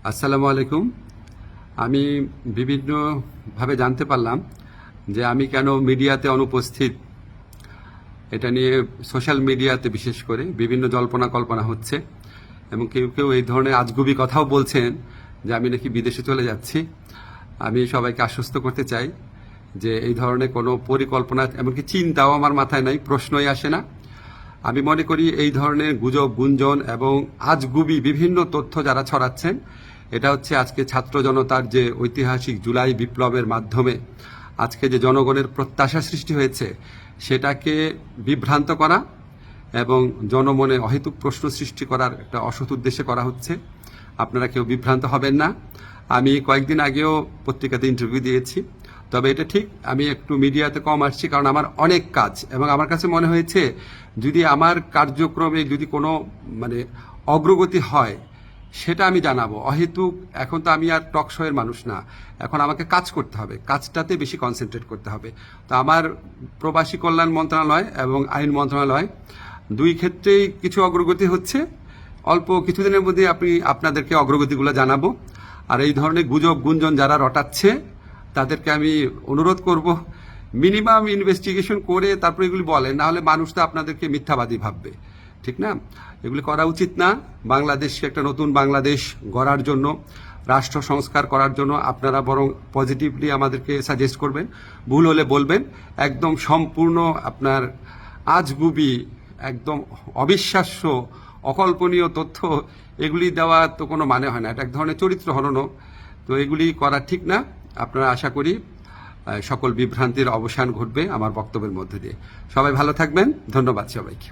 আসসালামু আলাইকুম। আমি বিভিন্নভাবে জানতে পারলাম যে আমি কেন মিডিয়াতে অনুপস্থিত। এটা নিয়ে সোশ্যাল মিডিয়াতে বিশেষ করে বিভিন্ন জল্পনা কল্পনা হচ্ছে এবং কেউ কেউ এই ধরনের আজগুবি কথাও বলছেন যে আমি নাকি বিদেশে চলে যাচ্ছি। আমি সবাইকে আশ্বস্ত করতে চাই যে এই ধরনের কোনো পরিকল্পনা এমনকি চিন্তাও আমার মাথায় নাই, প্রশ্নই আসে না। আমি মনে করি এই ধরনের গুজব, গুঞ্জন এবং আজগুবি বিভিন্ন তথ্য যারা ছড়াচ্ছেন, এটা হচ্ছে আজকে ছাত্র জনতার যে ঐতিহাসিক জুলাই বিপ্লবের মাধ্যমে আজকে যে জনগণের প্রত্যাশা সৃষ্টি হয়েছে সেটাকে বিভ্রান্ত করা এবং জনমনে অহেতুক প্রশ্ন সৃষ্টি করার একটা অসৎ উদ্দেশ্যে করা হচ্ছে। আপনারা কেউ বিভ্রান্ত হবেন না। আমি কয়েকদিন আগেও পত্রিকাতে ইন্টারভিউ দিয়েছি, তবে এটা ঠিক আমি একটু মিডিয়াতে কম আসছি কারণ আমার অনেক কাজ এবং আমার কাছে মনে হয়েছে যদি আমার কার্যক্রমে যদি কোনো অগ্রগতি হয় সেটা আমি জানাবো। অহেতুক এখন তো আমি আর টক শোয়ের মানুষ না, এখন আমাকে কাজ করতে হবে, কাজটাতে বেশি কনসেন্ট্রেট করতে হবে। তো আমার প্রবাসী কল্যাণ মন্ত্রণালয় এবং আইন মন্ত্রণালয় দুই ক্ষেত্রেই কিছু অগ্রগতি হচ্ছে। অল্প কিছুদিনের মধ্যে আপনাদেরকে অগ্রগতিগুলো জানাবো। আর এই ধরনের গুজব গুঞ্জন যারা রটাচ্ছে তাদেরকে আমি অনুরোধ করব মিনিমাম ইনভেস্টিগেশন করে তারপরে এগুলি বলেন, না হলে মানুষ তো আপনাদেরকে মিথ্যাবাদী ভাববে, ঠিক না? এগুলি করা উচিত না। বাংলাদেশকে একটা নতুন বাংলাদেশ গড়ার জন্য, রাষ্ট্র সংস্কার করার জন্য আপনারা বরং পজিটিভলি আমাদেরকে সাজেস্ট করবেন, ভুল হলে বলবেন। একদম সম্পূর্ণ আপনার আজগুবি, একদম অবিশ্বাস্য, অকল্পনীয় তথ্য এগুলি দেওয়া তো কোনো মানে হয় না, এটা এক ধরনের চরিত্র হননও। তো এগুলি করা ঠিক না। আপনারা আশা করি সকল বিভ্রান্তির অবসান ঘটবে আমার বক্তব্যের মধ্যে দিয়ে। সবাই ভালো থাকবেন। ধন্যবাদ সবাইকে।